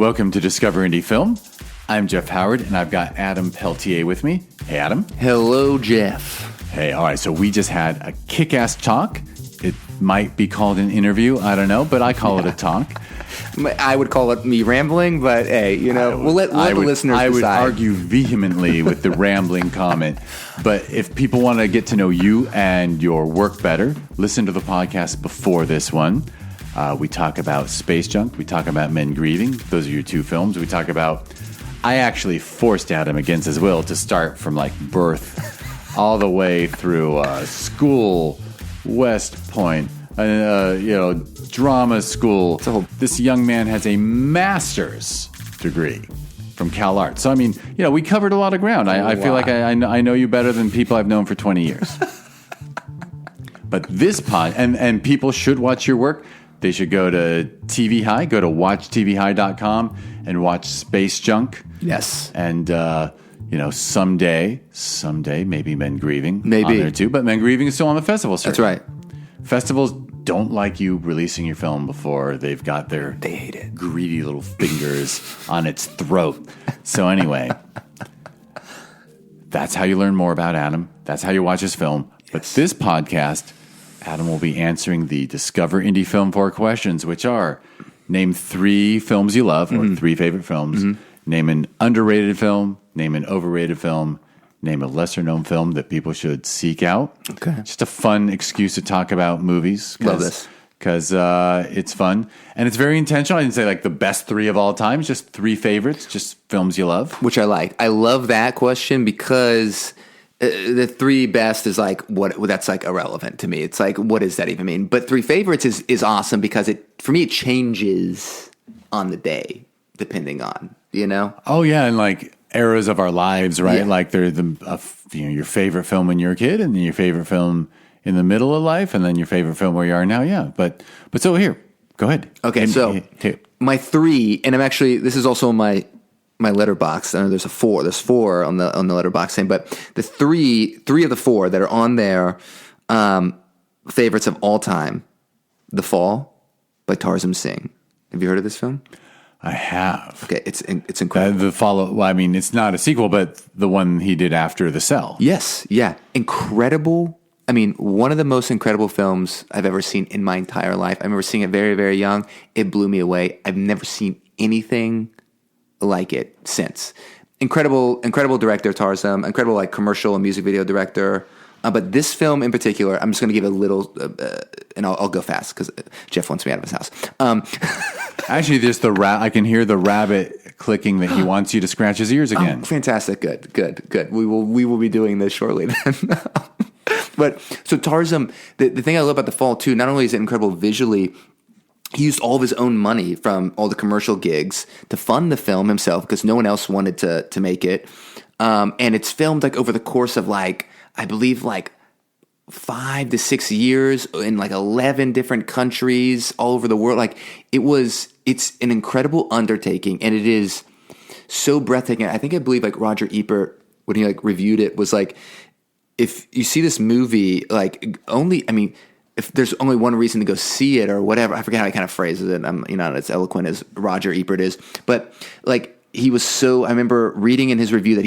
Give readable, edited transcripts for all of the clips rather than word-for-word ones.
Welcome to Discover Indie Film. I'm Jeff Howard, and I've got Adam Peltier with me. Hey, Adam. Hello, Jeff. Hey, all right, so we just had a kick-ass talk. It might be called an interview, I don't know, but I call it a talk. I would call it me rambling, but hey, we'll let the listeners decide. I would argue vehemently with the rambling comment. But if people want to get to know you and your work better, listen to the podcast before this one. We talk about space junk. We talk about men grieving. Those are your two films. We talk about... I actually forced Adam against his will to start from like birth all the way through school, West Point, drama school. This young man has a master's degree from Cal Arts. So, I mean, we covered a lot of ground. I feel like I know you better than people I've known for 20 years. But this and people should watch your work. They should go to TVHi, go to watchtvhi.com and watch Space Junk. Yes. And, someday, maybe Men Grieving maybe on there too. But Men Grieving is still on the festival circuit. That's right. Festivals don't like you releasing your film before they've got their they hate it. Greedy little fingers on its throat. So anyway, that's how you learn more about Adam. That's how you watch his film. Yes. But this podcast... Adam will be answering the Discover Indie Film 4 questions, which are name 3 films you love, or 3 favorite films, name an underrated film, name an overrated film, name a lesser-known film that people should seek out. Okay. Just a fun excuse to talk about movies. Love this. Because it's fun. And it's very intentional. I didn't say like the best 3 of all time. It's just 3 favorites, just films you love. Which I like. I love that question because... the 3 best is like that's like irrelevant to me. It's like, what does that even mean? But 3 favorites is awesome because for me it changes on the day depending on Oh yeah, and like eras of our lives, right? Yeah. Like they're your favorite film when you're a kid, and then your favorite film in the middle of life, and then your favorite film where you are now. Yeah, but so here, go ahead. Okay, my 3, and this is also my letterbox. I know there's 4. There's 4 on the letterbox thing, but the three of the 4 that are on there, favorites of all time: The Fall by Tarzan Singh. Have you heard of this film? I have. Okay, it's incredible. The follow. Well, I mean, it's not a sequel, but the one he did after The Cell. Yes, yeah, incredible. I mean, one of the most incredible films I've ever seen in my entire life. I remember seeing it very, very young. It blew me away. I've never seen anything like it since. Incredible director, Tarzan. Incredible like commercial and music video director. But this film in particular, I'm just going to give a little, and I'll go fast because Jeff wants me out of his house. Actually, there's I can hear the rabbit clicking that he wants you to scratch his ears again. Oh, fantastic! Good. We will be doing this shortly then. But so Tarzan, the thing I love about The Fall too, not only is it incredible visually. He used all of his own money from all the commercial gigs to fund the film himself because no one else wanted to make it. And it's filmed like over the course of I believe 5 to 6 years in 11 different countries all over the world. It's an incredible undertaking, and it is so breathtaking. I believe Roger Ebert, when he reviewed it, was if you see this movie, if there's only one reason to go see it or whatever, I forget how he kind of phrases it. I'm not as eloquent as Roger Ebert is, but he was so. I remember reading in his review that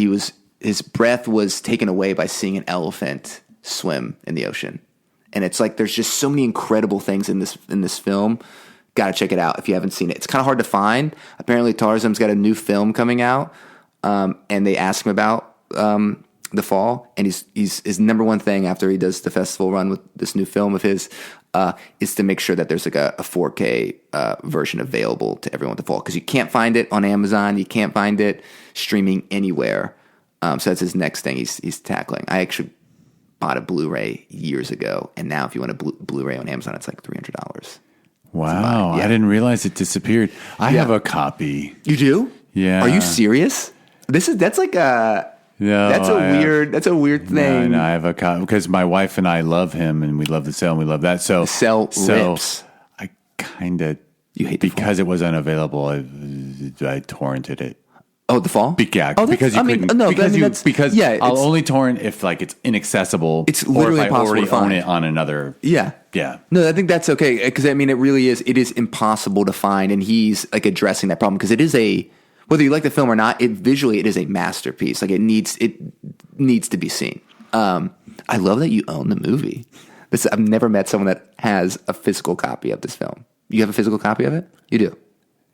his breath was taken away by seeing an elephant swim in the ocean, and it's there's just so many incredible things in this film. Got to check it out if you haven't seen it. It's kind of hard to find. Apparently, Tarzan's got a new film coming out, and they asked him about The Fall, and his number one thing after he does the festival run with this new film of his is to make sure that there's a 4K version available to everyone with The Fall, because you can't find it on Amazon, you can't find it streaming anywhere. So that's his next thing he's tackling. I actually bought a Blu-ray years ago, and now if you want a Blu-ray on Amazon, it's $300. Wow, yeah. I didn't realize it disappeared. I have a copy. You do? Yeah. Are you serious? That's like a... No, that's a weird thing. No, I have a copy because my wife and I love him, and we love The Cell, and we love that. So The Cell rips. I kind of you hate because it was unavailable. I torrented it. Oh, The Fall? Yeah, oh, because you couldn't. No, because I'll it's, only torrent if like it's inaccessible. It's literally or if I impossible already to find. own it on another. Yeah. Yeah. No, I think that's okay because I mean it really is. It is impossible to find, and he's like addressing that problem because it is a whether you like the film or not. Visually it is a masterpiece. Like it needs to be seen. I love that you own the movie. I've never met someone that has a physical copy of this film. You have a physical copy of it? You do.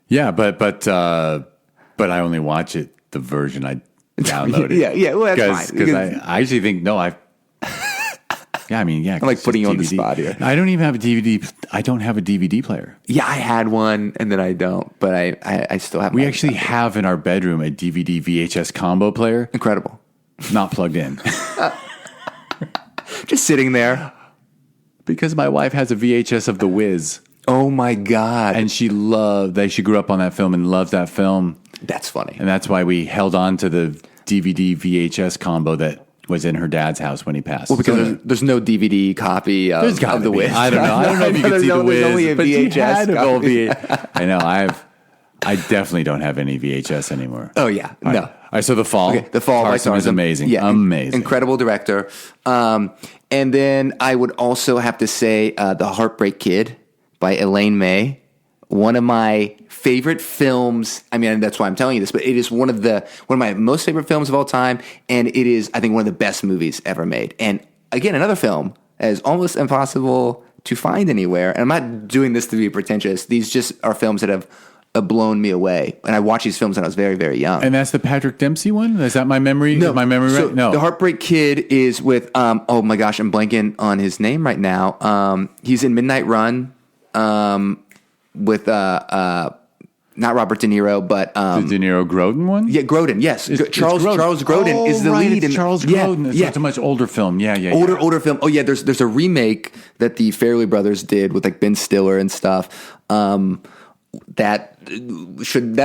Yeah, but I only watch it the version I downloaded. yeah. Well, that's fine. Because I actually think Yeah, I mean, yeah. I'm like putting you on the spot here. I don't even have a DVD. I don't have a DVD player. Yeah, I had one, and then I don't. But I still have. We actually have in our bedroom a DVD VHS combo player. Incredible. Not plugged in. Just sitting there. Because my wife has a VHS of The Wiz. Oh my God. And she grew up on that film and loves that film. That's funny. And that's why we held on to the DVD VHS combo that was in her dad's house when he passed. Well, because there's no DVD copy of The Wiz. I don't know. I don't know if you can see The Wiz. There's only a VHS copy. I know. I definitely don't have any VHS anymore. Oh, yeah. All no. Right. All right, so The Fall. Okay, The Fall by Tarzan is amazing. Yeah, amazing. Incredible director. And then I would also have to say The Heartbreak Kid by Elaine May. One of my favorite films. I mean, that's why I'm telling you this, but it is one of my most favorite films of all time, and it is, I think, one of the best movies ever made. And again, another film that is almost impossible to find anywhere. And I'm not doing this to be pretentious. These just are films that have blown me away. And I watched these films when I was very, very young. And that's the Patrick Dempsey one? Is that my memory? No. Is my memory right? No. The Heartbreak Kid is with, oh my gosh, I'm blanking on his name right now. He's in Midnight Run with, not Robert De Niro, but... the De Niro Grodin one? Yeah, Grodin, yes. Charles Grodin is the right, lead. It's Charles Grodin. It's a much older film. Yeah. Older film. Oh, yeah, there's a remake that the Farrelly brothers did with like Ben Stiller and stuff. That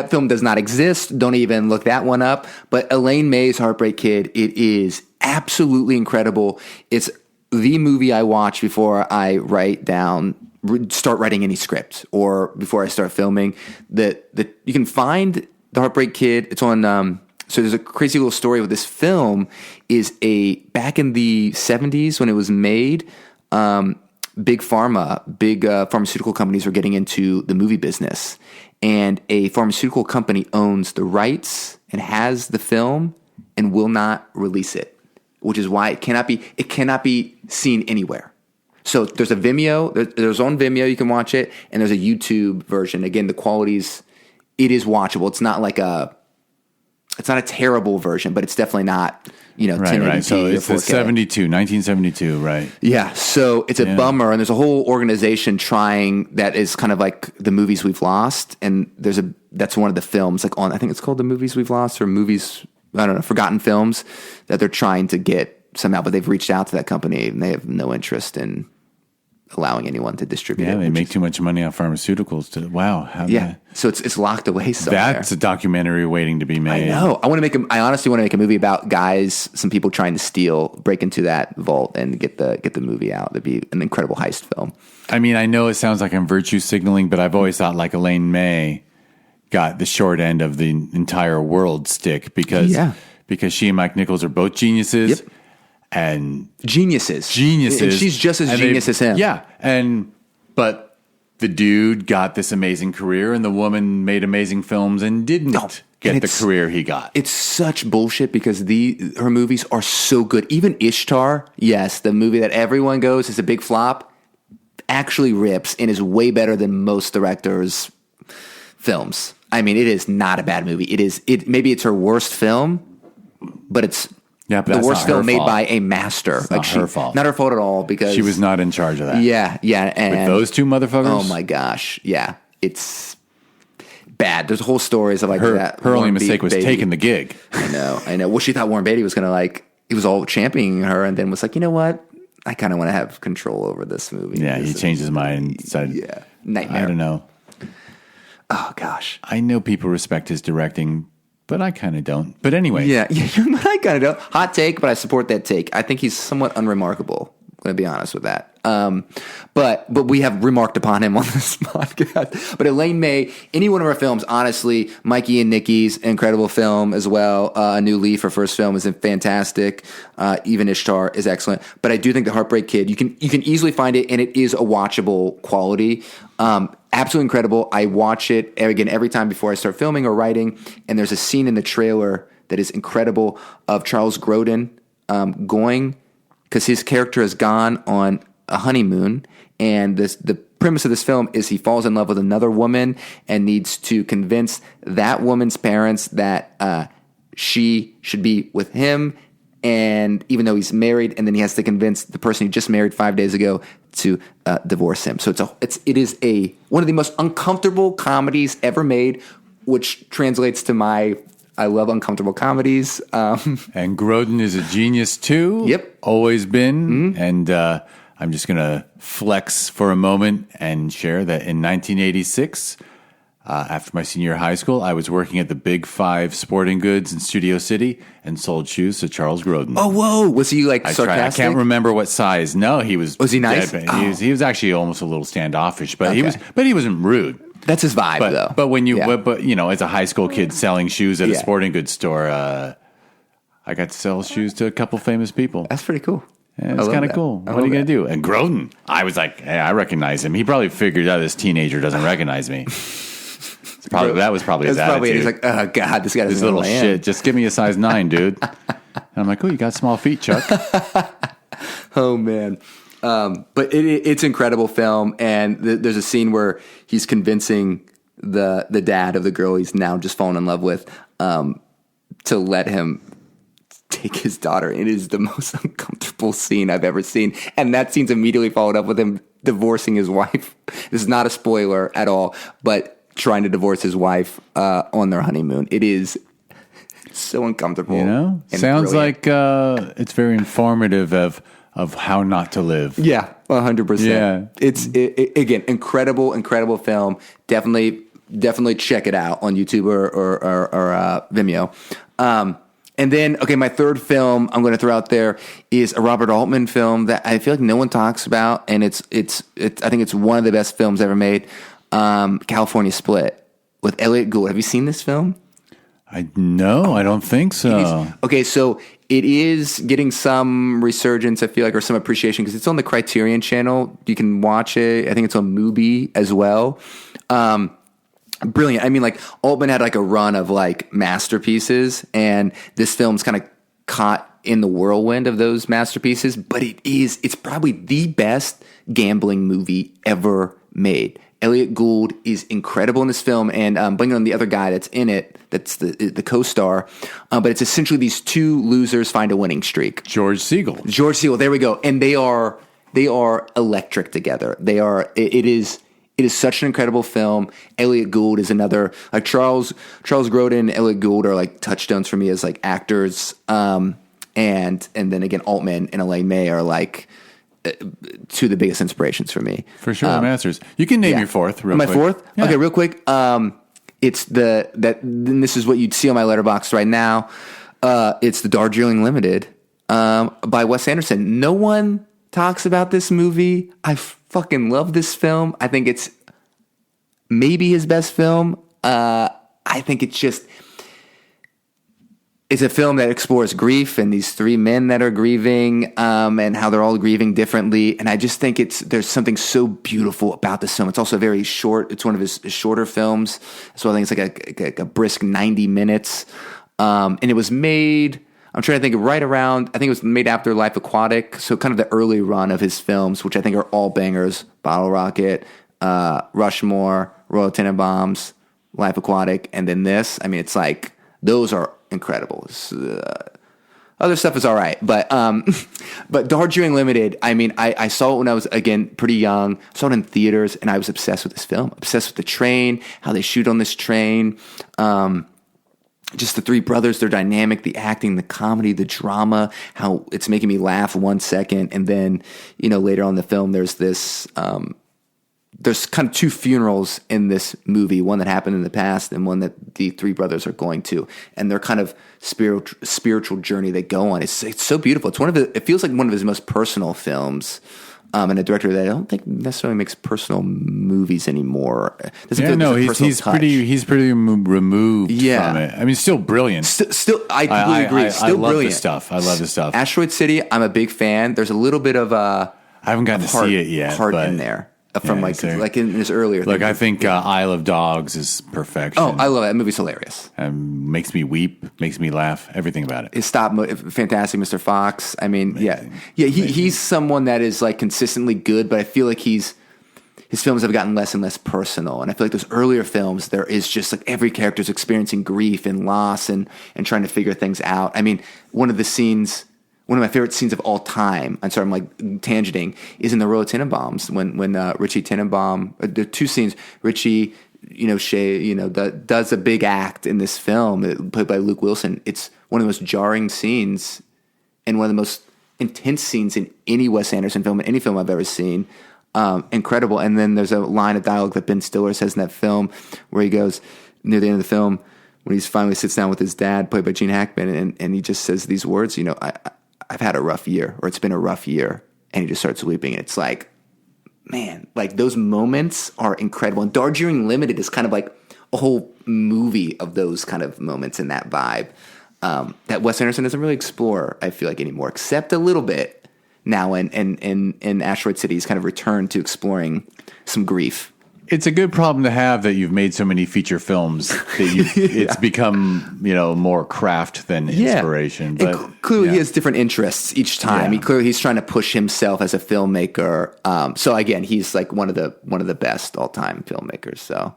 film does not exist. Don't even look that one up. But Elaine May's Heartbreak Kid, it is absolutely incredible. It's the movie I watch before I start writing any script or before I start filming. That you can find The Heartbreak Kid. It's on. So there's a crazy little story with this film. Is back in the 70s when it was made. Big pharmaceutical companies were getting into the movie business, and a pharmaceutical company owns the rights and has the film and will not release it, which is why it cannot be seen anywhere. So there's a Vimeo, there's on Vimeo, you can watch it, and there's a YouTube version. Again, the quality's, it is watchable. It's not a terrible version, but it's definitely not, 1080p. Right. So it's the 1972, right? Yeah. So it's a bummer, and there's a whole organization trying that is kind of like the movies we've lost, and that's one of the films I think it's called The Movies We've Lost or Movies, I don't know, Forgotten Films that they're trying to get somehow, but they've reached out to that company and they have no interest in allowing anyone to distribute it. Yeah, they make too much money off pharmaceuticals. So it's locked away somewhere. That's a documentary waiting to be made. I know. I honestly want to make a movie about some people trying to break into that vault and get the movie out. That'd be an incredible heist film. I mean, I know it sounds like I'm virtue signaling, but I've always thought like Elaine May got the short end of the entire world stick because she and Mike Nichols are both geniuses. Yep. And geniuses. And she's just as genius as him. Yeah. But the dude got this amazing career and the woman made amazing films and didn't get the career he got. It's such bullshit because her movies are so good. Even Ishtar, yes, the movie that everyone goes is a big flop, actually rips and is way better than most directors' films. I mean, it is not a bad movie. Maybe it's her worst film, but it's the worst film made by a master. It's not her fault. Not her fault at all because she was not in charge of that. Yeah. And with those two motherfuckers. Oh my gosh. Yeah. It's bad. There's whole stories of that. Her only mistake was taking the gig. I know. Well, she thought Warren Beatty was going to he was all championing her and then was like, you know what? I kind of want to have control over this movie. Yeah. He changed his mind and decided. Nightmare. I don't know. Oh gosh. I know people respect his directing, but I kind of don't. But anyway. Yeah, but I kind of don't. Hot take, but I support that take. I think he's somewhat unremarkable. I'm going to be honest with that. But we have remarked upon him on this podcast. But Elaine May, any one of our films, honestly, Mikey and Nikki's incredible film as well. A New Leaf, her first film, is fantastic. Even Ishtar is excellent. But I do think The Heartbreak Kid, you can easily find it, and it is a watchable quality. Absolutely incredible. I watch it again every time before I start filming or writing. And there's a scene in the trailer that is incredible of Charles Grodin going, because his character has gone on a honeymoon, and the premise of this film is he falls in love with another woman and needs to convince that woman's parents that she should be with him, and even though he's married, and then he has to convince the person he just married 5 days ago to divorce him. So it is one of the most uncomfortable comedies ever made, which translates to I love uncomfortable comedies. And Grodin is a genius too. Yep. Always been. Mm-hmm. And I'm just going to flex for a moment and share that in 1986, after my senior year of high school, I was working at the Big Five Sporting Goods in Studio City and sold shoes to Charles Grodin. Oh, whoa. Was he sarcastic? I can't remember what size. No, he was. Was he nice? He was actually almost a little standoffish, but he wasn't rude. That's his vibe, though. But when as a high school kid selling shoes at a sporting goods store, I got to sell shoes to a couple famous people. That's pretty cool. Yeah, it's kind of cool. What are you going to do? And Grodin, I was like, hey, I recognize him. He probably figured out this teenager doesn't recognize me. That was probably his attitude. He's like, oh, God, this guy doesn't this little shit. Just give me a size 9, dude. And I'm like, oh, you got small feet, Chuck. Oh, man. But it's an incredible film, and there's a scene where he's convincing the dad of the girl he's now just fallen in love with to let him take his daughter. It is the most uncomfortable scene I've ever seen, and that scene's immediately followed up with him divorcing his wife. This is not a spoiler at all, but trying to divorce his wife on their honeymoon. It is so uncomfortable. Sounds brilliant. Like it's very informative of how not to live. Yeah, 100%. Yeah. It's again, incredible film. Definitely check it out on YouTube or Vimeo. And then, my third film I'm going to throw out there is a Robert Altman film that I feel like no one talks about, and it's I think it's one of the best films ever made. California Split with Elliot Gould. Have you seen this film? No, I don't think so. So it is getting some resurgence, I feel like, or some appreciation, because it's on the Criterion Channel. You can watch it. I think it's on Mubi as well. Brilliant. I mean, Altman had a run of masterpieces, and this film's kind of caught in the whirlwind of those masterpieces, but it's probably the best gambling movie ever made. Elliot Gould is incredible in this film, and bringing on the other guy that's in it, that's the co-star. But it's essentially these two losers find a winning streak. George Segal. There we go. And they are electric together. It is such an incredible film. Elliot Gould is another, Charles Grodin and Elliot Gould are touchstones for me as actors. And then again, Altman and Elaine May are two of the biggest inspirations for me. For sure, masters. You can name your fourth real quick. My fourth? Yeah. Okay, real quick. It's this is what you'd see on my letterbox right now. It's the Darjeeling Limited by Wes Anderson. No one talks about this movie. I fucking love this film. I think it's maybe his best film. I think it's a film that explores grief and these three men that are grieving, and how they're all grieving differently. And I just think there's something so beautiful about this film. It's also very short. It's one of his shorter films. So I think it's like a brisk 90 minutes. And it was made, I'm trying to think, I think it was made after Life Aquatic. So kind of the early run of his films, which I think are all bangers. Bottle Rocket, Rushmore, Royal Tenenbaums, Life Aquatic, and then this. I mean, it's those are incredible. Other stuff is all right, but Darjeeling Limited, I mean, I saw it when I was, again, pretty young. I saw it in theaters, and I was obsessed with this film. Obsessed with the train, how they shoot on this train. Just the three brothers, their dynamic, the acting, the comedy, the drama, how it's making me laugh 1 second, and then, later on in the film, there's this... there's kind of two funerals in this movie, one that happened in the past and one that the three brothers are going to, and their kind of spiritual journey they go on. It's so beautiful. It feels like one of his most personal films. and a director that I don't think necessarily makes personal movies anymore. Doesn't feel like there's a he's personal touch. he's pretty removed from it. I mean, still brilliant. Still, I completely agree. Still I love brilliant. this stuff. I love this stuff. Asteroid City, I'm a big fan. There's a little bit of I haven't gotten to see it yet. Heart in there from like in his earlier. Look, I think Isle of Dogs is perfection. Oh, I love it. That movie's hilarious. Makes me weep, makes me laugh. Everything about it. His fantastic, Mr. Fox. I mean, amazing. He's someone that is like consistently good, but I feel like his films have gotten less and less personal. And I feel like those earlier films, there is just like every character's experiencing grief and loss and trying to figure things out. I mean, one of my favorite scenes of all time, I'm sorry, I'm like tangenting, is in the Royal Tenenbaums when Richie Tenenbaum, the two scenes, Richie, does a big act in this film played by Luke Wilson. It's one of the most jarring scenes and one of the most intense scenes in any Wes Anderson film, in any film I've ever seen. Incredible. And then there's a line of dialogue that Ben Stiller says in that film where he goes near the end of the film when he finally sits down with his dad, played by Gene Hackman, and he just says these words, I've had a rough year, or it's been a rough year. And he just starts weeping. And it's like, man, like those moments are incredible. And Darjeeling Limited is kind of like a whole movie of those kind of moments and that vibe that Wes Anderson doesn't really explore, I feel like, anymore, except a little bit now in Asteroid City. He's kind of returned to exploring some grief. It's a good problem to have that you've made so many feature films that it's become, more craft than inspiration. Yeah. But clearly he has different interests each time. Yeah. He's trying to push himself as a filmmaker. So again, he's like one of the best all-time filmmakers. So,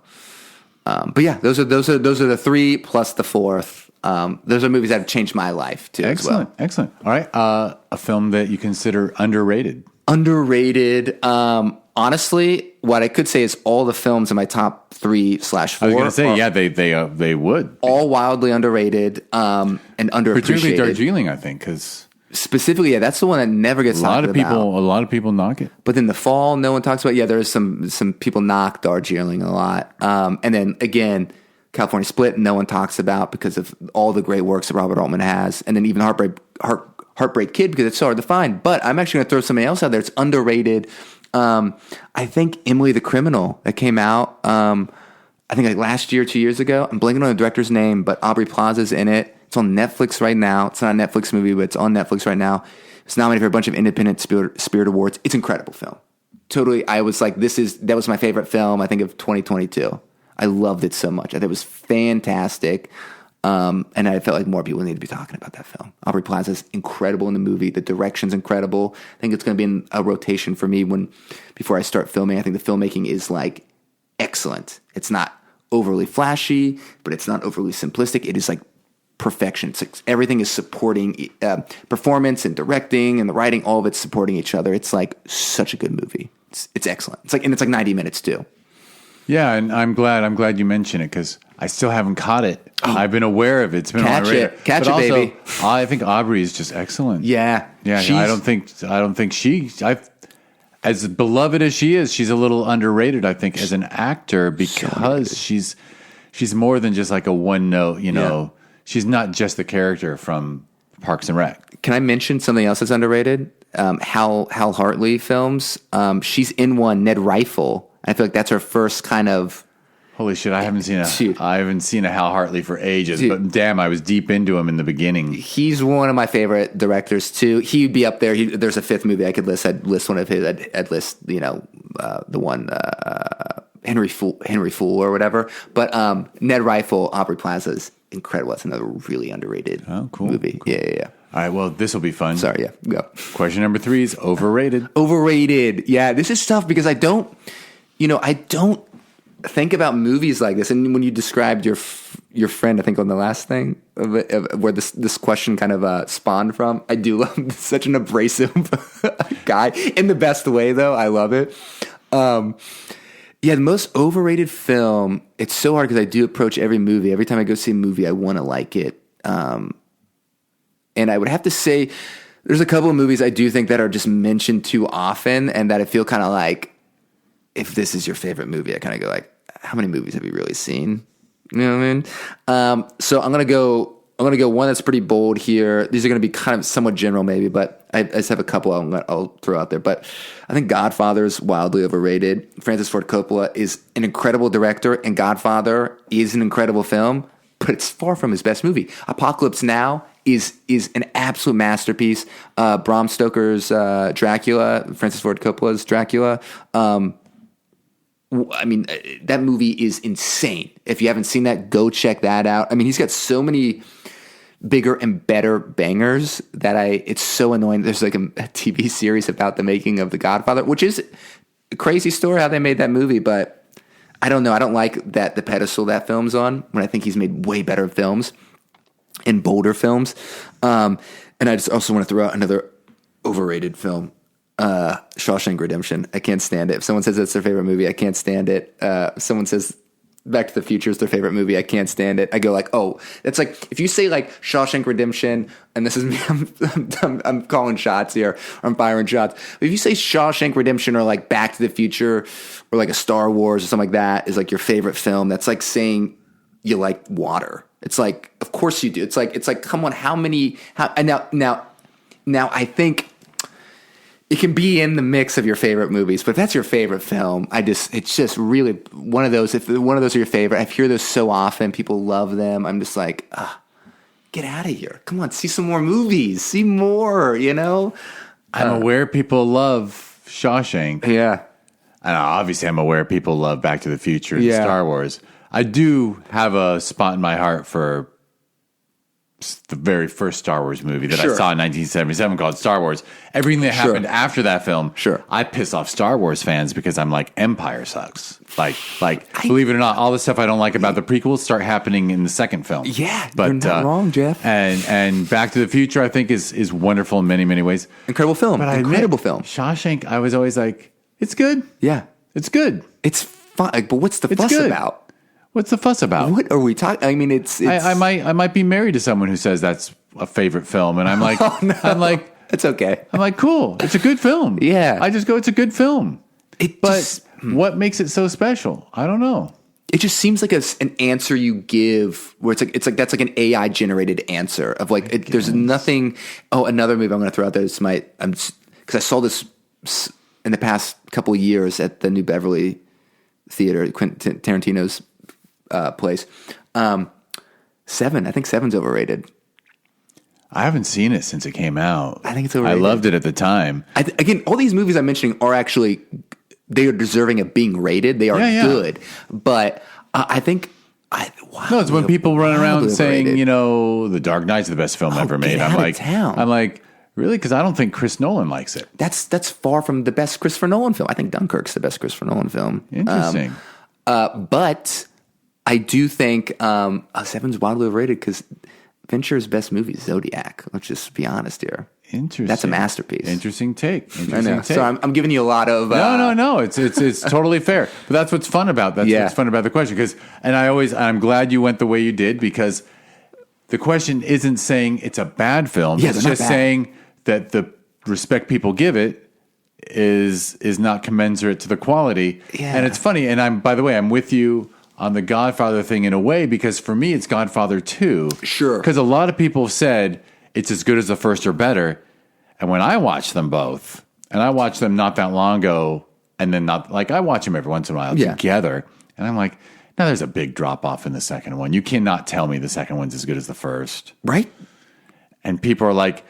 but yeah, those are the three plus the fourth. Those are movies that have changed my life too. Excellent. As well. Excellent. All right. A film that you consider underrated. Underrated. Honestly, what I could say is all the films in my top 3/4. I was going to say, they would all wildly underrated and underappreciated. Particularly Darjeeling, I think, because specifically, that's the one that never gets talked about. A lot of people knock it, but then The Fall, no one talks about. Yeah, there's some people knock Darjeeling a lot, and then again, California Split, no one talks about because of all the great works that Robert Altman has, and then even Heartbreak Kid because it's so hard to find. But I'm actually going to throw something else out there. It's underrated. I think Emily the Criminal that came out, I think like last year, 2 years ago. I'm blanking on the director's name, but Aubrey Plaza's in it. It's on Netflix right now. It's not a Netflix movie, but it's on Netflix right now. It's nominated for a bunch of independent Spirit Awards. It's an incredible film. Totally. I was like, that was my favorite film, I think, of 2022. I loved it so much. I thought it was fantastic. And I felt like more people need to be talking about that film. Aubrey Plaza's incredible in the movie. The direction's incredible. I think it's going to be in a rotation for me before I start filming. I think the filmmaking is like excellent. It's not overly flashy, but it's not overly simplistic. It is like perfection. It's like everything is supporting performance and directing and the writing. All of it's supporting each other. It's like such a good movie. It's excellent. It's like 90 minutes too. Yeah, and I'm glad you mentioned it because I still haven't caught it. Oh. I've been aware of it. It's been on my radar. Catch it, baby. I think Aubrey is just excellent. Yeah. I don't think she. As beloved as she is, she's a little underrated. I think as an actor because she's more than just like a one note. Yeah. She's not just the character from Parks and Rec. Can I mention something else that's underrated? Hal Hartley films. She's in one, Ned Rifle. I feel like that's her first kind of. Holy shit! I haven't seen a Hal Hartley for ages. Dude, but damn, I was deep into him in the beginning. He's one of my favorite directors too. He'd be up there. There's a fifth movie I could list. I'd list one of his. I'd list the one Henry Fool or whatever. But Ned Rifle, Aubrey Plaza's incredible. That's another really underrated movie. Cool. Yeah. All right, well, this will be fun. Sorry, yeah, go. Question number 3 is overrated. Overrated. Yeah, this is tough because I don't think about movies like this. And when you described your friend, I think on the last thing where this question kind of spawned from, I do love such an abrasive guy in the best way, though. I love it. Yeah, the most overrated film. It's so hard because I do approach every movie. Every time I go see a movie, I want to like it. And I would have to say there's a couple of movies I do think that are just mentioned too often and that I feel kind of like, if this is your favorite movie, I kind of go like, how many movies have you really seen? You know what I mean? So I'm going to go I'm going to go one that's pretty bold here. These are going to be kind of somewhat general maybe, but I just have a couple I'll throw out there. But I think Godfather is wildly overrated. Francis Ford Coppola is an incredible director, and Godfather is an incredible film, but it's far from his best movie. Apocalypse Now is an absolute masterpiece. Bram Stoker's Dracula, Francis Ford Coppola's Dracula. I mean, that movie is insane. If you haven't seen that, go check that out. I mean, he's got so many bigger and better bangers that it's so annoying. There's like a TV series about the making of The Godfather, which is a crazy story how they made that movie, but I don't know. I don't like that the pedestal that film's on when I think he's made way better films and bolder films. And I just also want to throw out another overrated film. Shawshank Redemption. I can't stand it. If someone says it's their favorite movie, I can't stand it. If someone says Back to the Future is their favorite movie, I can't stand it. I go like, oh, that's like, if you say like Shawshank Redemption, and this is me, I'm calling shots here, or I'm firing shots. But if you say Shawshank Redemption or like Back to the Future or like a Star Wars or something like that is like your favorite film, that's like saying you like water. It's like, of course you do. It's like, come on, now I think it can be in the mix of your favorite movies, but if that's your favorite film, it's just really one of those. If one of those are your favorite, I hear those so often. People love them. I'm just like, get out of here. Come on, see some more movies. See more, you know? I'm aware people love Shawshank. Yeah. And obviously I'm aware people love Back to the Future and Star Wars. I do have a spot in my heart for the very first Star Wars movie that I saw in 1977 called Star Wars. Everything that happened after that film, I piss off Star Wars fans because I'm like, Empire sucks. Like, believe it or not, all the stuff I don't like about the prequels start happening in the second film. Yeah, but, you're not wrong, Jeff. And Back to the Future, I think, is wonderful in many, many ways. Incredible film. But Incredible film. Shawshank, I was always like, it's good. Yeah. It's good. It's fun. But what's the fuss about? What's the fuss about? What are we talking? I mean, it's I might be married to someone who says that's a favorite film, and I'm like, I'm like, it's okay. I'm like, cool. It's a good film. Yeah. I just go, it's a good film. What makes it so special? I don't know. It just seems like an answer you give where it's like that's like an AI generated answer of like there's nothing. Oh, another movie I'm going to throw out there. This might because I saw this in the past couple of years at the New Beverly Theater, Quentin Tarantino's place. Seven. I think Seven's overrated. I haven't seen it since it came out. I think it's overrated. I loved it at the time. Again, all these movies I'm mentioning are actually, they are deserving of being rated. They are good. But I think, no, it's when people run around saying, you know, The Dark Knight's the best film ever made. I'm like, really? Because I don't think Chris Nolan likes it. That's far from the best Christopher Nolan film. I think Dunkirk's the best Christopher Nolan film. Interesting. But I do think Seven's wildly overrated because Fincher's best movie is Zodiac. Let's just be honest here. Interesting. That's a masterpiece. Interesting take. I know. So I'm giving you a lot of no. It's totally fair. But that's what's fun about what's fun about the question. I'm glad you went the way you did because the question isn't saying it's a bad film. Yeah, it's just saying that the respect people give it is not commensurate to the quality. Yeah. And it's funny. And by the way, I'm with you on the Godfather thing in a way, because for me, it's Godfather 2. Sure. Because a lot of people have said it's as good as the first or better. And when I watch them both, and I watched them not that long ago, and then I watch them every once in a while together, and I'm like, now there's a big drop off in the second one. You cannot tell me the second one's as good as the first. Right? And people are like,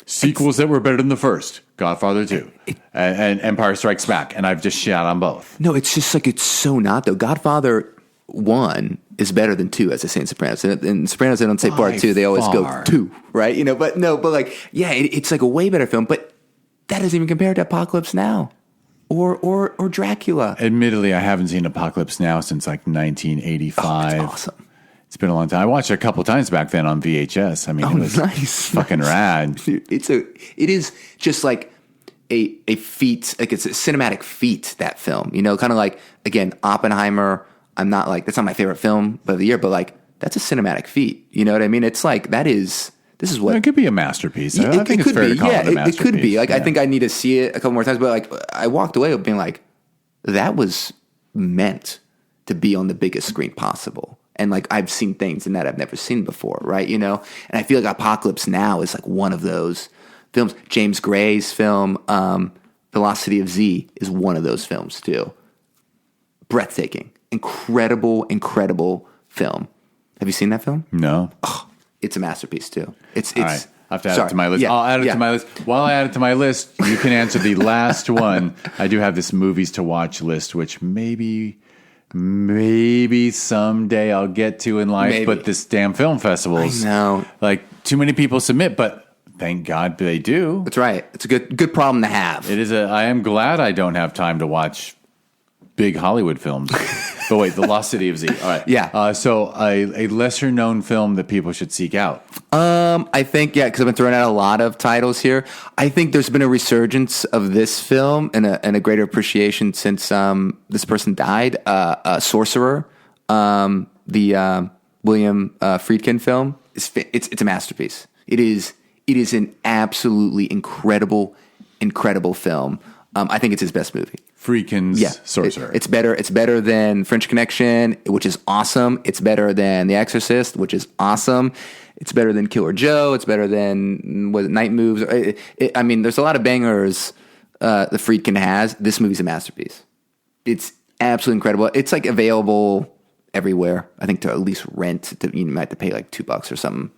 sequels that were better than the first. Godfather 2 and Empire Strikes Back. And I've just shot on both. No, it's just like, it's so not though. Godfather 1 is better than 2, as they say in Sopranos. And in Sopranos, they don't say part 2. They always go 2, right? You know, but like, yeah, it's like a way better film. But that doesn't even compare to Apocalypse Now or Dracula. Admittedly, I haven't seen Apocalypse Now since like 1985. Oh, that's awesome. It's been a long time. I watched it a couple times back then on VHS. I mean, it was fucking rad. It is just like a feat, like it's a cinematic feat, that film. You know, kind of like, again, Oppenheimer. I'm not like, that's not my favorite film of the year, but like, that's a cinematic feat. You know what I mean? It's like, this is what... It could be a masterpiece. Yeah, I think it's fair to call it a masterpiece. It could be. Like, I think I need to see it a couple more times, but like, I walked away being like, that was meant to be on the biggest screen possible. And like I've seen things in that I've never seen before, right? You know, and I feel like Apocalypse Now is like one of those films. James Gray's film, Velocity of Z, is one of those films too. Breathtaking, incredible film. Have you seen that film? No. Oh, it's a masterpiece too. It's. All right. I have to add it to my list. Yeah, I'll add it to my list. While I add it to my list, you can answer the last one. I do have this movies to watch list, which maybe someday I'll get to in life. But this damn film festivals, I know. Like too many people submit, but thank God they do. That's right. It's a good problem to have. It is I am glad I don't have time to watch big Hollywood films. But wait, The Lost City of Z. All right. Yeah. So a lesser known film that people should seek out. I think, because I've been throwing out a lot of titles here. I think there's been a resurgence of this film and a greater appreciation since this person died. Sorcerer, the William Friedkin film. It's a masterpiece. It is an absolutely incredible film. I think it's his best movie. Friedkin's Sorcerer. It's better than French Connection, which is awesome. It's better than The Exorcist, which is awesome. It's better than Killer Joe. It's better than Night Moves. I mean, there's a lot of bangers the Friedkin has. This movie's a masterpiece. It's absolutely incredible. It's like available everywhere. I think to at least rent. You might have to pay like $2 or something.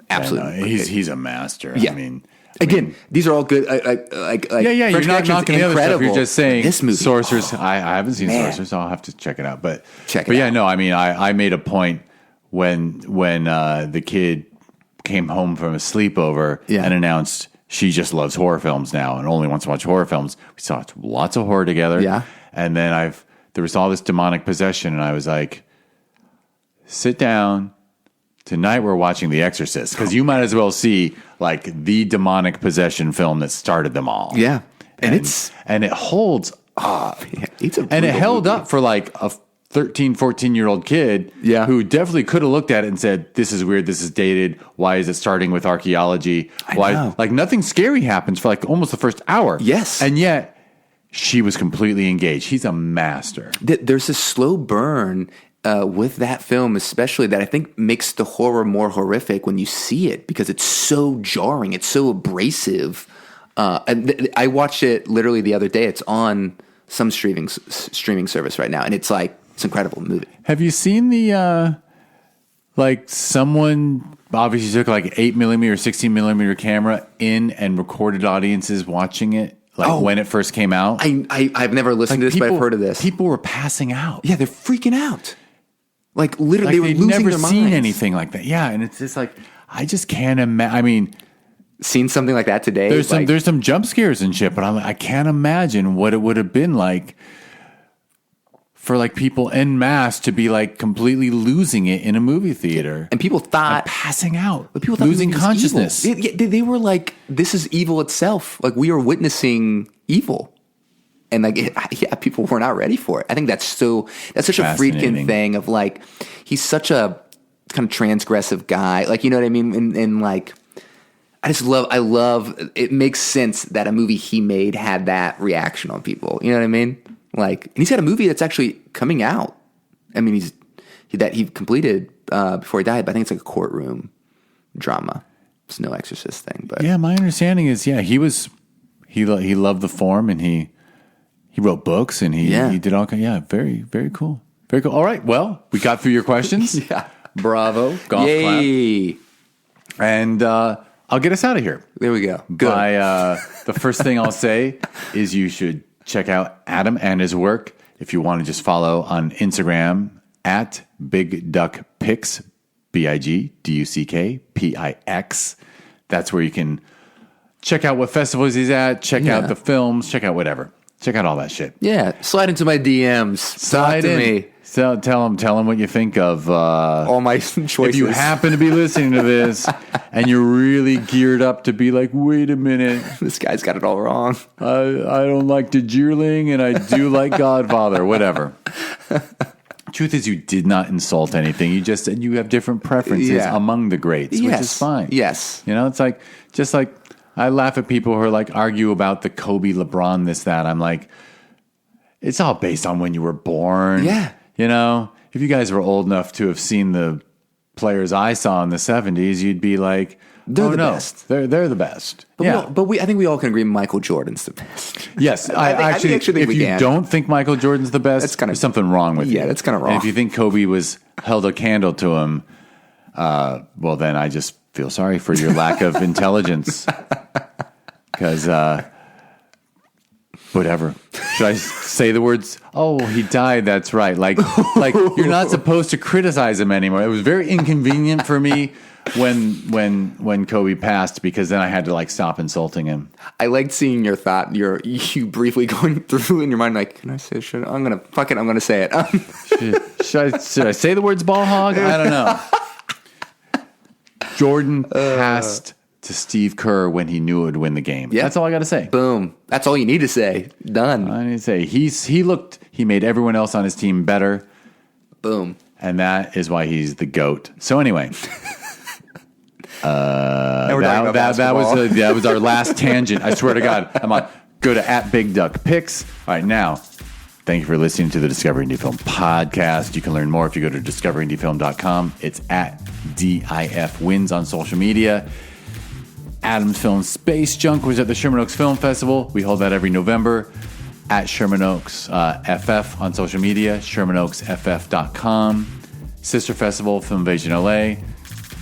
Absolutely, he's a master. Yeah. I mean, these are all good. You're not knocking the other stuff. You're just saying this movie. Sorcerers. I haven't seen Sorcerers, so I'll have to check it out. But out. No. I mean, I made a point when the kid came home from a sleepover and announced she just loves horror films now and only wants to watch horror films. We saw lots of horror together. Yeah, and then there was all this demonic possession, and I was like, sit down. Tonight we're watching The Exorcist because you might as well see like the demonic possession film that started them all. Yeah, and it holds up. Yeah, it's a and it held movie. up for like a 13, 14-year-old kid who definitely could have looked at it and said, "This is weird. This is dated. Why is it starting with archaeology? Why know. Like nothing scary happens for like almost the first hour." Yes, and yet she was completely engaged. He's a master. There's a slow burn. With that film, especially, that I think makes the horror more horrific when you see it because it's so jarring, it's so abrasive. I watched it literally the other day. It's on some streaming service right now, and it's an incredible movie. Have you seen the someone obviously took like 8mm or 16mm camera in and recorded audiences watching it? When it first came out? I've never listened to this, but I've heard of this. People were passing out. Yeah, they're freaking out. Like literally, they were losing their minds. Never seen anything like that. Yeah, and it's just like I just can't imagine. I mean, seen something like that today. There's some jump scares and shit, but I can't imagine what it would have been like for like people en masse to be like completely losing it in a movie theater, and people thought passing out, but people thought losing consciousness. They were like, "This is evil itself." Like we are witnessing evil. And people were not ready for it. I think that's such a Friedkin thing of like, he's such a kind of transgressive guy. Like, you know what I mean? And like, I love, it makes sense that a movie he made had that reaction on people. You know what I mean? Like, and he's got a movie that's actually coming out. I mean, he completed before he died, but I think it's like a courtroom drama. It's no Exorcist thing, but yeah, my understanding is, he loved the form and he wrote books and he did all kinds. Yeah, very, very cool. Very cool. All right. Well, we got through your questions. Yeah. Bravo. Golf Yay. clap. And I'll get us out of here. There we go. Good. The first thing I'll say is you should check out Adam and his work. If you want to just follow on Instagram at Big Duck Pix, BigDuckPix. That's where you can check out what festivals he's at, check out the films, check out whatever. Check out all that shit. Yeah, slide into my DMs. Slide to me. So tell him what you think of all my choices. If you happen to be listening to this and you're really geared up to be like, wait a minute, this guy's got it all wrong. I don't like the Jeerling and I do like Godfather, whatever. Truth is, you did not insult anything. You just said you have different preferences among the greats, which is fine. Yes, it's like just like. I laugh at people who are like argue about the Kobe, LeBron, this, that. I'm like, it's all based on when you were born. Yeah. if you guys were old enough to have seen the players I saw in the 70s, you'd be like, They're the best. They're the best. But I think we all can agree Michael Jordan's the best. Yes, I actually think if you don't think Michael Jordan's the best, there's something wrong with you. Yeah, that's kind of wrong. And if you think Kobe held a candle to him, well, then I just feel sorry for your lack of intelligence. Because, whatever. Should I say the words? Oh, he died. That's right. Like you're not supposed to criticize him anymore. It was very inconvenient for me when Kobe passed, because then I had to stop insulting him. I liked seeing your thought, you briefly going through in your mind, like, can I say shit? I'm gonna say it. Should I say the words ball hog? I don't know. Jordan passed to Steve Kerr when he knew it would win the game. Yeah. That's all I got to say. Boom. That's all you need to say. Done. I need to say he made everyone else on his team better. Boom. And that is why he's the GOAT. So anyway, that was our last tangent. I swear to God. I'm on. Go to @BigDuckPicks. All right, now, thank you for listening to the Discovering Indie Film podcast. You can learn more if you go to discoveringindiefilm.com. It's @DIFWins on social media. Adam's Film Space Junk was at the Sherman Oaks Film Festival. We hold that every November at Sherman Oaks FF on social media, ShermanOaksFF.com. Sister Festival, Film Invasion LA.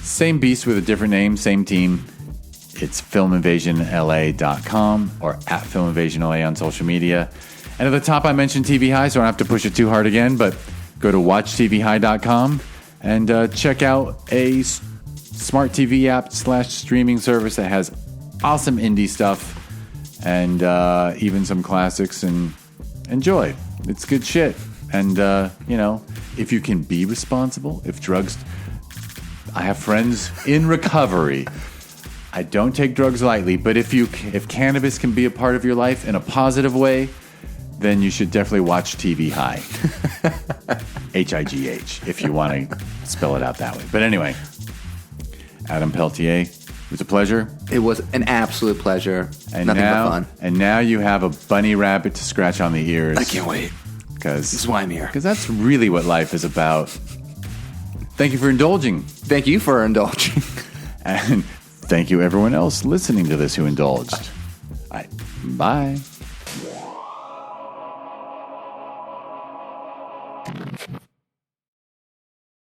Same beast with a different name, same team. It's FilmInvasionLA.com or @FilmInvasionLA on social media. And at the top, I mentioned TVHi, so I don't have to push it too hard again, but go to watchtvhi.com and check out a smart TV app / streaming service that has awesome indie stuff and even some classics, and enjoy. It's good shit. And, if you can be responsible, I have friends in recovery. I don't take drugs lightly, but if cannabis can be a part of your life in a positive way, then you should definitely watch TVHi. HIGH, if you want to spell it out that way. But anyway, Adam Peltier, it was a pleasure. It was an absolute pleasure. And nothing but fun. And now you have a bunny rabbit to scratch on the ears. I can't wait. This is why I'm here. Because that's really what life is about. Thank you for indulging. Thank you for indulging. And thank you everyone else listening to this who indulged. All right. Bye.